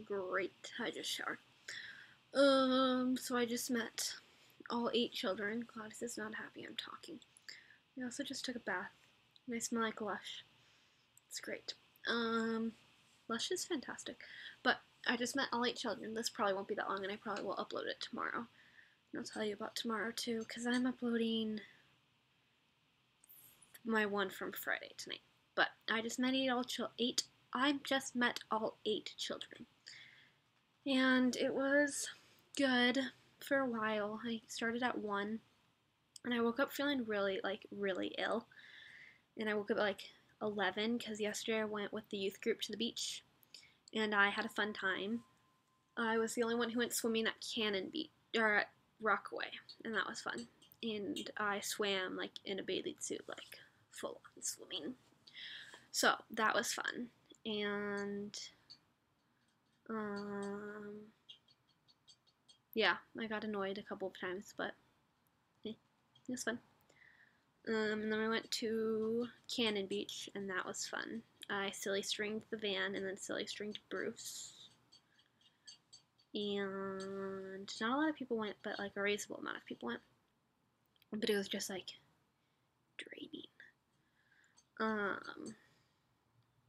great. I just showered. So I just met all 8 children. Gladys is not happy I'm talking. I also just took a bath, and I smell like Lush. It's great. Lush is fantastic. But I just met all 8 children. This probably won't be that long, and I probably will upload it tomorrow. And I'll tell you about tomorrow, too, because I'm uploading my one from Friday tonight. But I just met all 8 children. And it was good for a while. I started at 1, and I woke up feeling really ill. And I woke up at 11, because yesterday I went with the youth group to the beach, and I had a fun time. I was the only one who went swimming at Cannon Beach, or at Rockaway, and that was fun. And I swam in a bathing suit, full on swimming. So that was fun. And yeah, I got annoyed a couple of times, but it was fun. And then we went to Cannon Beach, and that was fun. I silly stringed the van, and then silly stringed Bruce. And not a lot of people went, but a reasonable amount of people went. But it was just draining.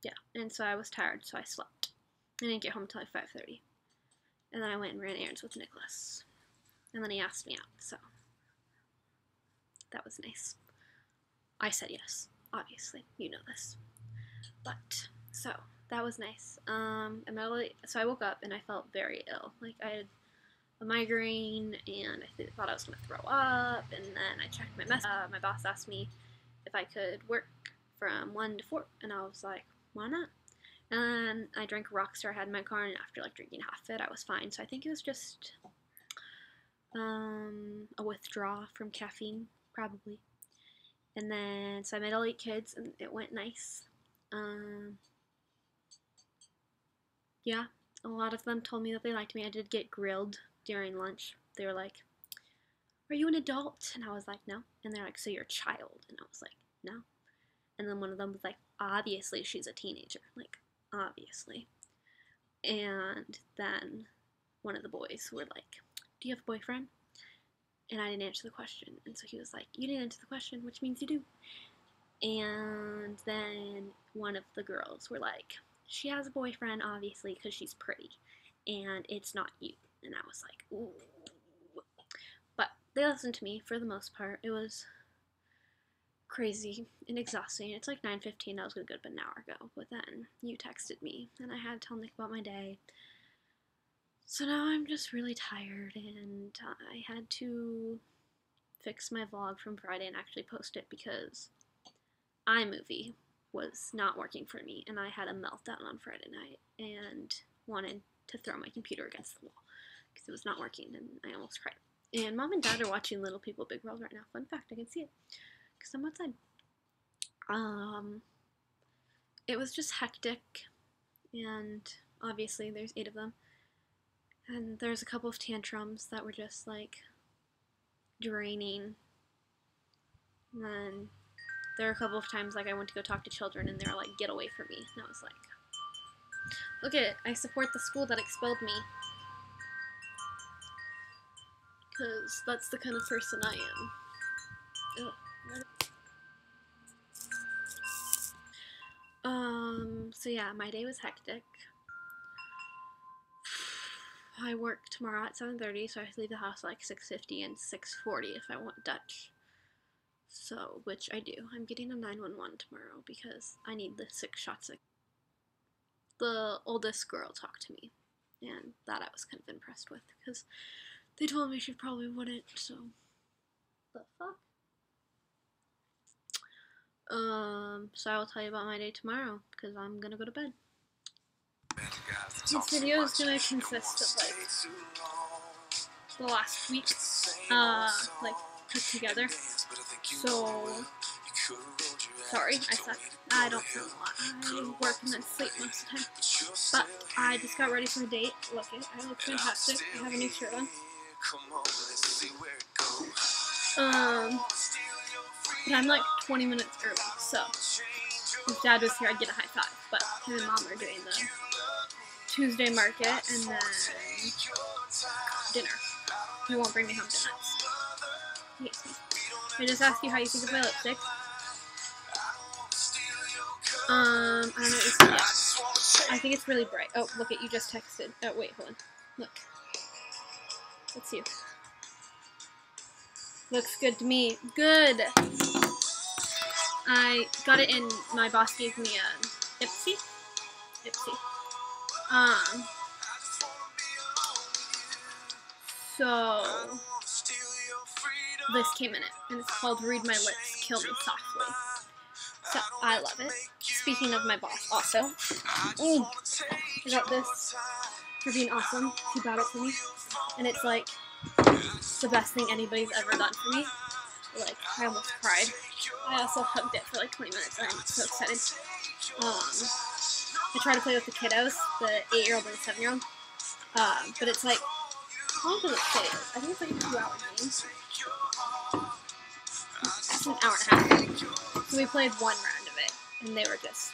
Yeah, and so I was tired, so I slept. I didn't get home until 5:30. And then I went and ran errands with Nicholas. And then he asked me out, so that was nice. I said yes, obviously, you know this. But, so, that was nice. So I woke up and I felt very ill. I had a migraine, and I thought I was going to throw up, and then I checked my message. My boss asked me if I could work from 1 to 4, and I was like, why not? And I drank a Rockstar I had in my car, and after drinking half of it, I was fine. So I think it was just a withdrawal from caffeine, probably. And then, so I met all 8 kids, and it went nice. Yeah, a lot of them told me that they liked me. I did get grilled during lunch. They were like, are you an adult? And I was like, no. And they're like, so you're a child? And I was like, no. And then one of them was like, obviously she's a teenager. Obviously. And then one of the boys were like, do you have a boyfriend? And I didn't answer the question. And so he was like, you didn't answer the question, which means you do. And then one of the girls were like, she has a boyfriend, obviously, because she's pretty. And it's not you. And I was like, ooh. But they listened to me for the most part. It was crazy and exhausting. It's 9:15. I was going to go to bed an hour ago. But then you texted me, and I had to tell Nick about my day. So now I'm just really tired, and I had to fix my vlog from Friday and actually post it because iMovie was not working for me, and I had a meltdown on Friday night and wanted to throw my computer against the wall because it was not working, and I almost cried. And Mom and Dad are watching Little People Big World right now. Fun fact, I can see it because I'm outside. It was just hectic, and obviously there's 8 of them. And there's a couple of tantrums that were just draining. And then there were a couple of times I went to go talk to children, and they were like, get away from me. And I was like, look at it, I support the school that expelled me. Because that's the kind of person I am. Ugh. So yeah, my day was hectic. I work tomorrow at 7:30, so I have to leave the house at 6:50 and 6:40 if I want Dutch. So, which I do. I'm getting a 911 tomorrow because I need the 6 shots. The oldest girl talked to me, and that I was kind of impressed with because they told me she probably wouldn't, so the fuck? So I will tell you about my day tomorrow because I'm gonna go to bed. This video is gonna consist of the last week, put together. So, sorry, I suck. I don't film a lot. I work and then sleep most of the time. But I just got ready for a date. Look it, I look fantastic. I have a new shirt on. But I'm 20 minutes early, so if Dad was here, I'd get a high 5. But him and Mom are doing the Tuesday market, and then dinner. You won't bring me home donuts. He hates me. I just asked you how you think of my lipstick. I don't know what you said yet. I think it's really bright. Oh, look at you just texted. Oh, wait, hold on. Look. Let's see. Looks good to me. Good! I got it in, my boss gave me a Ipsy. So this came in it, and it's called Read My Lips, Kill Me Softly. So I love it. Speaking of my boss, also, I got this for being awesome. He bought it for me, and it's like the best thing anybody's ever done for me. Like, I almost cried. I also hugged it for like 20 minutes, and I'm so excited. I try to play with the kiddos, the 8-year-old and the 7-year-old, but it's like, how long does it say? I think it's like a 2-hour game. It's an hour and a half. So we played one round of it, and they were just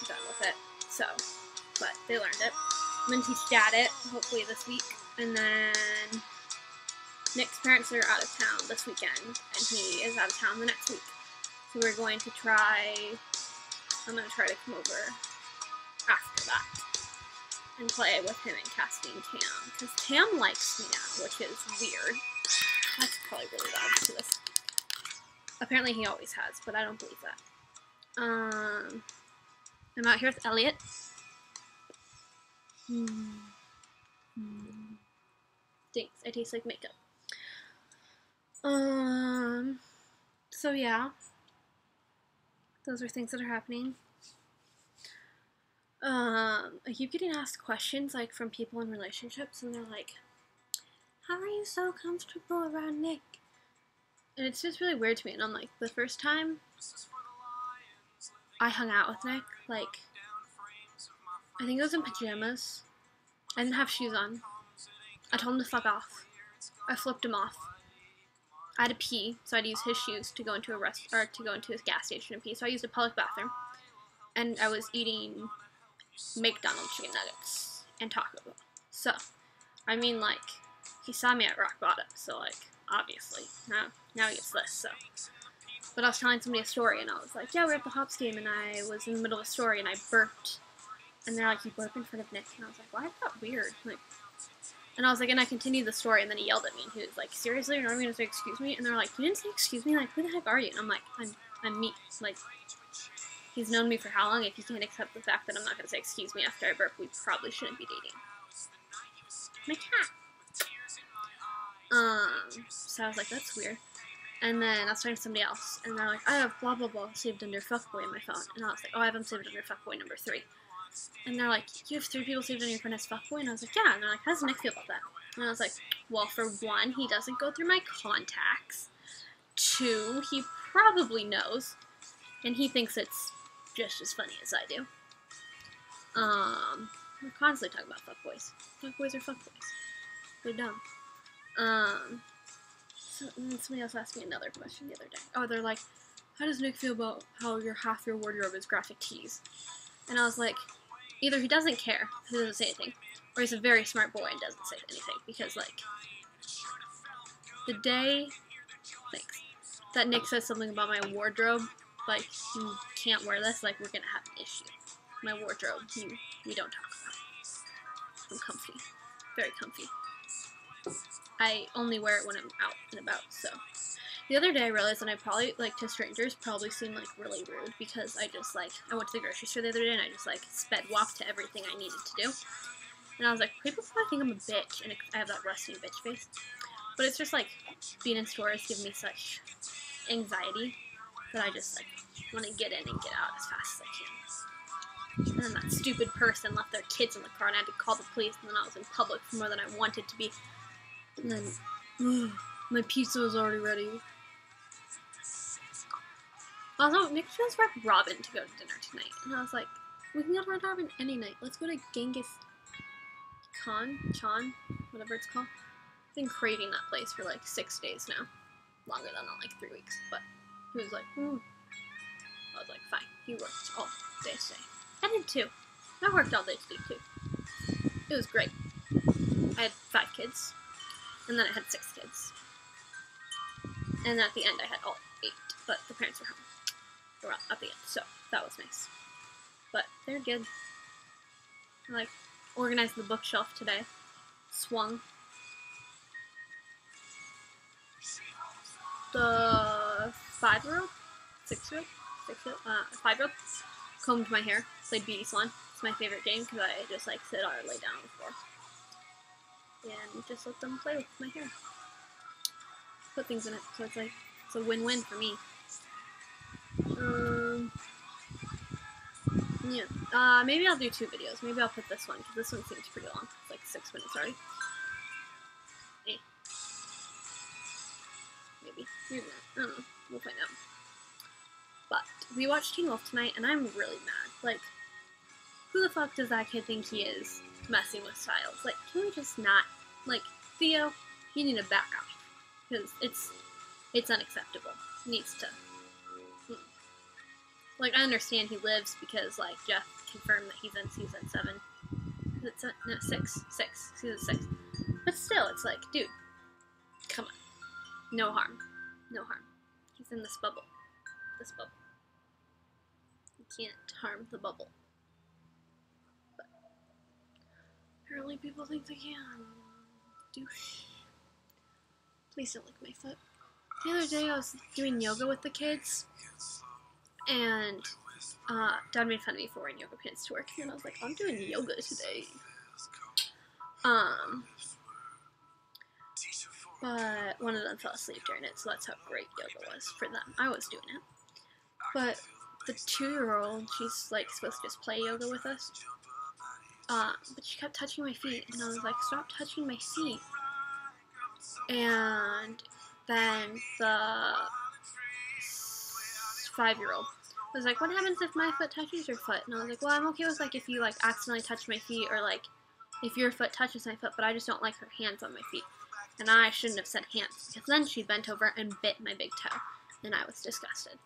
done with it. So, but they learned it. I'm going to teach Dad it, hopefully this week, and then Nick's parents are out of town this weekend, and he is out of town the next week. So we're going to try, I'm going to try to come over after that and play with him and Cassidy and Tam, because Tam likes me now, which is weird. That's probably really loud to this. Apparently he always has, but I don't believe that. I'm out here with Elliot. Thanks, I taste like makeup. So yeah. Those are things that are happening. I keep getting asked questions, like, from people in relationships, and they're like, how are you so comfortable around Nick? And it's just really weird to me, and I'm like, the first time I hung out with Nick, like, I think it was in pajamas. I didn't have shoes on. I told him to fuck off. I flipped him off. I had to pee, so I'd use his shoes to go into a gas station and pee. So I used a public bathroom, and I was eating McDonald's chicken nuggets and Taco Bell. So, I mean, like, he saw me at rock bottom, so, like, obviously, now he gets this, so. But I was telling somebody a story, and I was like, yeah, we were at the Hops game, and I was in the middle of a story, and I burped. And they're like, you burped in front of Nick? And I was like, why is that weird? Like, and I was like, and I continued the story, and then he yelled at me, and he was like, seriously, you're not even going to say excuse me? And they're like, you didn't say excuse me? Like, who the heck are you? And I'm like, I'm me. Like, he's known me for how long? If he can't accept the fact that I'm not going to say excuse me after I burp, we probably shouldn't be dating. My cat. So I was like, that's weird. And then I was talking to somebody else, and they're like, I have blah blah blah saved under fuckboy in my phone. And I was like, oh, I have him saved under fuckboy number 3. And they're like, you have 3 people saved on your phone as fuckboy? And I was like, yeah. And they're like, how does Nick feel about that? And I was like, well, for one, he doesn't go through my contacts. 2, he probably knows. And he thinks it's just as funny as I do. We're constantly talking about fuckboys. Fuckboys are fuckboys. They're dumb. So, and then somebody else asked me another question the other day. Oh, they're like, how does Nick feel about how half your wardrobe is graphic tees? And I was like, either he doesn't care, he doesn't say anything, or he's a very smart boy and doesn't say anything. Because, like, the day, thanks, that Nick says something about my wardrobe, like, you can't wear this, like, we're gonna have an issue. My wardrobe, we don't talk about. I'm comfy. Very comfy. I only wear it when I'm out and about, so. The other day I realized that I probably, like, to strangers, probably seem, like, really rude, because I just, like, I went to the grocery store the other day, and I just, like, sped walked to everything I needed to do. And I was like, people probably think I'm a bitch, and I have that resting bitch face. But it's just, like, being in stores give me such anxiety that I just, like, want to get in and get out as fast as I can. And then that stupid person left their kids in the car, and I had to call the police, and then I was in public for more than I wanted to be. And then, my pizza was already ready. Also, Nick feels Red Robin to go to dinner tonight. And I was like, we can go to Red Robin any night. Let's go to Genghis Khan, whatever it's called. I've been craving that place for like 6 days now. Longer than like 3 weeks. But he was like, I was like, fine. He worked all day today. I did too. I worked all day today too. It was great. I had 5 kids, and then I had 6 kids. And at the end I had all 8, but the parents were home around at the end, so that was nice. But they're good. I like organized the bookshelf today. Swung. The 5-year-old? 6-year-old? 5-year-old combed my hair, played Beauty Salon. It's my favorite game because I just like sit or lay down on the floor. And just let them play with my hair. Put things in it, so it's like, it's a win-win for me. Yeah. Maybe I'll do 2 videos. Maybe I'll put this one, because this one seems pretty long. It's like 6 minutes already. Maybe not. I don't know. We'll find out. But we watched Teen Wolf tonight, and I'm really mad. Like, who the fuck does that kid think he is messing with Styles? Like, can we just not? Like, Theo, you need to back off. Because it's unacceptable. He needs to. Like, I understand he lives because, like, Jeff confirmed that he's in season 7. Is it no, 6? 6. Season 6. But still, it's like, dude, come on. No harm. No harm. He's in this bubble. This bubble. You can't harm the bubble. But apparently people think they can. Douche. Please don't lick my foot. The other day I was doing yoga with the kids, and Dad made fun of me for wearing yoga pants to work, and I was like, I'm doing yoga today. But one of them fell asleep during it, so that's how great yoga was for them. I was doing it. But the 2-year-old, she's like supposed to just play yoga with us. But she kept touching my feet, and I was like, stop touching my feet. And then the 5-year-old was like, what happens if my foot touches your foot? And I was like, well, I'm okay with, like, if you, like, accidentally touch my feet, or, like, if your foot touches my foot, but I just don't like her hands on my feet. And I shouldn't have said hands, because then she bent over and bit my big toe, and I was disgusted.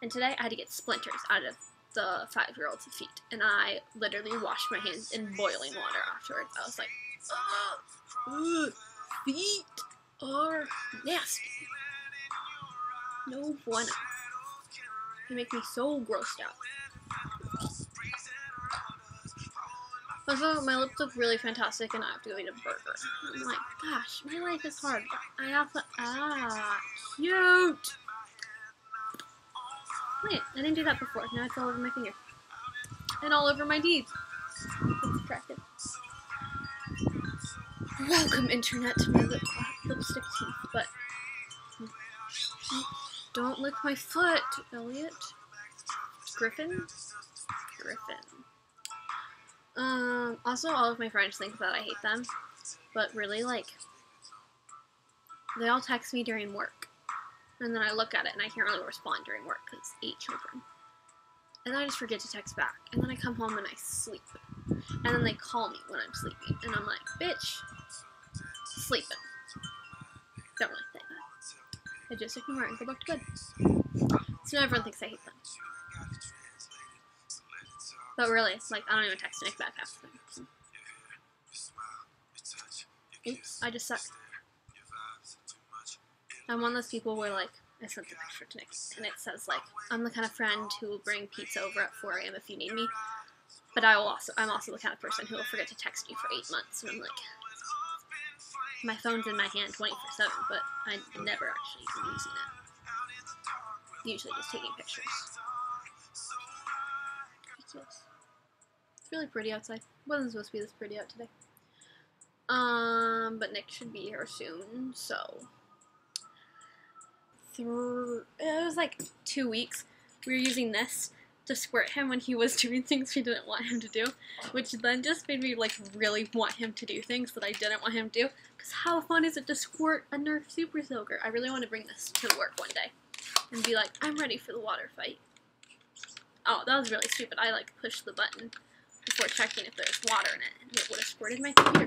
And today I had to get splinters out of the 5-year-old's feet, and I literally washed my hands in boiling water afterwards. I was like, ugh, feet are nasty. No bueno. They make me so grossed out. Also, my lips look really fantastic, and I have to go eat a burger. I'm like, gosh, my life is hard. I have to, cute! Wait, I didn't do that before. Now it's all over my finger. And all over my teeth. It's attractive. Welcome, internet, to my lipstick teeth, but don't lick my foot, Elliot. Griffin? Also, all of my friends think that I hate them, but really, like, they all text me during work, and then I look at it, and I can't really respond during work, because 8 children, and then I just forget to text back, and then I come home and I sleep, and then they call me when I'm sleeping, and I'm like, bitch, sleeping. Don't really think that. I just ignore it and go back to bed. So everyone thinks I hate them. But really, like, I don't even text Nick back half the time. Oops, I just suck. I'm one of those people where, like, I sent the picture to Nick, and it says, like, I'm the kind of friend who will bring pizza over at 4 a.m. if you need me, but I'm also the kind of person who will forget to text you for 8 months, and I'm like, my phone's in my hand 24/7, but I'm never actually even using it. Usually just taking pictures. Ridiculous. It's really pretty outside. It wasn't supposed to be this pretty out today. But Nick should be here soon, so it was like 2 weeks. We were using this to squirt him when he was doing things we didn't want him to do, which then just made me, like, really want him to do things that I didn't want him to do, because how fun is it to squirt a Nerf Super Soaker? I really want to bring this to work one day and be like, I'm ready for the water fight. Oh, that was really stupid. I, like, pushed the button before checking if there was water in it, and it would have squirted my computer.